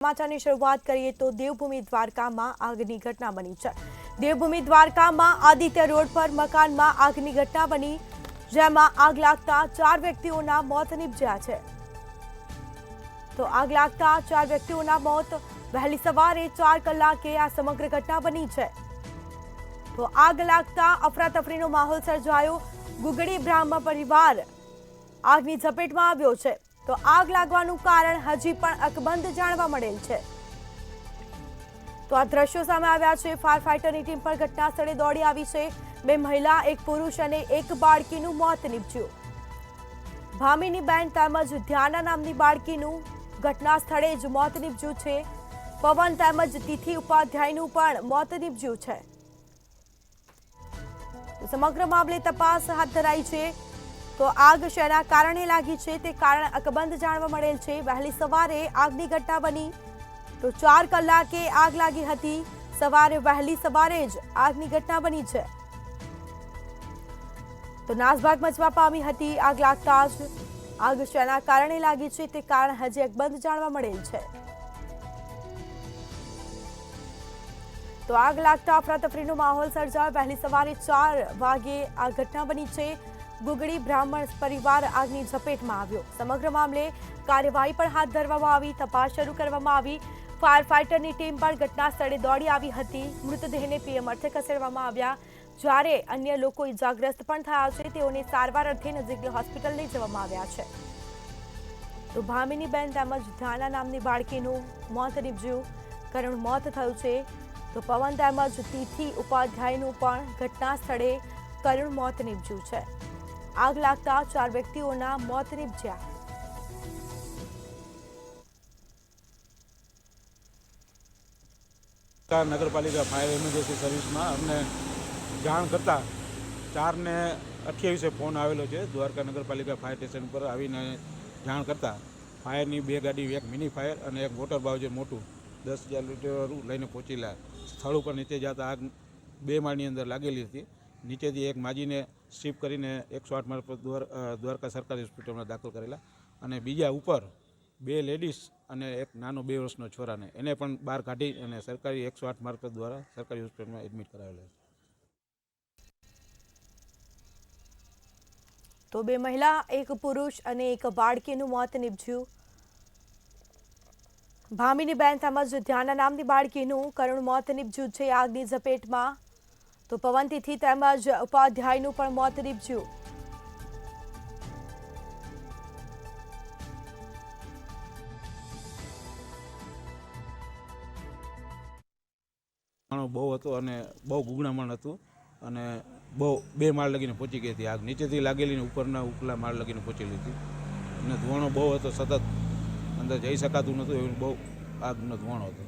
સમાચારની શરૂઆત કરીએ તો દેવભૂમિ દ્વારકામાં આગની ઘટના બની છે। દેવભૂમિ દ્વારકામાં આદિત્ય રોડ પર મકાનમાં આગની ઘટના બની, જેમાં આગ લાગતા 4 વ્યક્તિઓના મોત નીપજ્યા છે। તો આગ લાગતા 4 વ્યક્તિઓના મોત વહેલી સવારે 4 કલાકે આ સમગ્ર ઘટના બની છે। તો આગ લાગતા અફરાતફરીનો માહોલ સર્જાયો। ગુગડી બ્રાહ્મણ પરિવાર આગની ઝપેટમાં આવ્યો છે। તો આગ લાગવાનું કારણ હજી પણ અકબંધ જાણવા મળેલ છે। તો આ દ્રશ્યો સામે આવ્યા છે। ફાયર ફાઈટરની ટીમ પર ઘટના સ્થળે દોડી આવી છે। 2 મહિલા, 1 પુરુષ અને 1 બાળકીનું મોત નીપજ્યું। ભામિની બેન તેમજ ધ્યાના નામની બાળકીનું ઘટના સ્થળે જ મોત નીપજ્યું છે। પવન તેમજ તિથિ ઉપાધ્યાયનું પણ મોત નીપજ્યું છે। સમગ્ર મામલે તપાસ હાથ ધરાઈ છે। તો આગ શેના કારણે લાગી છે તે કારણ અકબંધ જાણવા મળેલ છે। વહેલી સવારે આગની ઘટના બની, તો 4 કલાકે આગ લાગી હતી। વહેલી સવારે જ આગની ઘટના બની છે। તો નાસભાગ મચવા પામી હતી। આગ લાગતા જ આગ શેના કારણે લાગી છે તે કારણ હજી અકબંધ જાણવા મળેલ છે। તો આગ લાગતા અફરાતફરીનો માહોલ સર્જાયો। વહેલી સવારે 4 વાગે આ ઘટના બની છે। ગુગડી બ્રાહ્મણ પરિવાર આગની ઝપેટમાં આવ્યો। સમગ્ર મામલે કાર્યવાહી પણ હાથ ધરવામાં આવી, તપાસ શરૂ કરવામાં આવી। ફાયર ફાઈટરની ટીમ પણ ઘટના સ્થળે દોડી આવી હતી। મૃતદેહને પીએમ અર્થે ખસેડવામાં આવ્યા, જ્યારે અન્ય લોકો ઇજાગ્રસ્ત પણ થયા છે। તેઓને સારવાર અર્થે નજીકની હોસ્પિટલ લઈ જવામાં આવ્યા છે। તો ભામિની બેન તેમજ ધ્યાના નામની બાળકીનું મોત નીપજ્યું, કરુણ મોત થયું છે। તો પવન તેમજ તિથિ ઉપાધ્યાયનું પણ ઘટના સ્થળે કરુણ મોત નીપજ્યું છે। આગ લાગતા 4 વ્યક્તિઓના મોત નીપજ્યા। નગરપાલિકા ફાયર ઇમરજન્સી સર્વિસમાં અમને જાણ કરતાં 4:28 ફોન આવેલો છે। દ્વારકા નગરપાલિકા ફાયર સ્ટેશન પર આવીને જાણ કરતાં ફાયરની 2 ગાડી, એક મિની ફાયર અને એક મોટર બાવજે મોટું 10,000 લીટર લઈને પહોંચેલા। સ્થળ ઉપર નીચે જતા આગ 2 માળની અંદર લાગેલી હતી। નીચેથી એક માજીને શિફ્ટ કરીને 108 મારફત દ્વારકા સરકારી હોસ્પિટલમાં દાખલ કરેલા, અને બીજા ઉપર 2 લેડીઝ અને એક નાનો 2 વર્ષનો છોરાને એને પણ બહાર કાઢી અને સરકારી 108 મારફત દ્વારા સરકારી હોસ્પિટલમાં એડમિટ કરાવેલા છે। તો 2 મહિલા, 1 પુરુષ અને 1 બાળકીનું મોત નીપજ્યું। ભામિની બેન તેમજ ધ્યાના નામની બાળકીનું કરુણ મોત નીપજ્યું છે આગની ઝપેટમાં। તો પવન તિથિ તેમજ ઉપાધ્યાયનું પણ મોત નીપજ્યું। બહુ હતો અને બહુ ગુગળામણ હતું, અને બહુ 2 માળ લગીને પહોંચી ગઈ હતી આગ। નીચેથી લાગેલી ઉપરના ઉપલા માળ લગીને પહોંચેલી હતી, અને ધુવાણો બહુ હતો, સતત અંદર જઈ શકાતું નહોતું, એવું બહુ આગનો ધુવાણો હતો।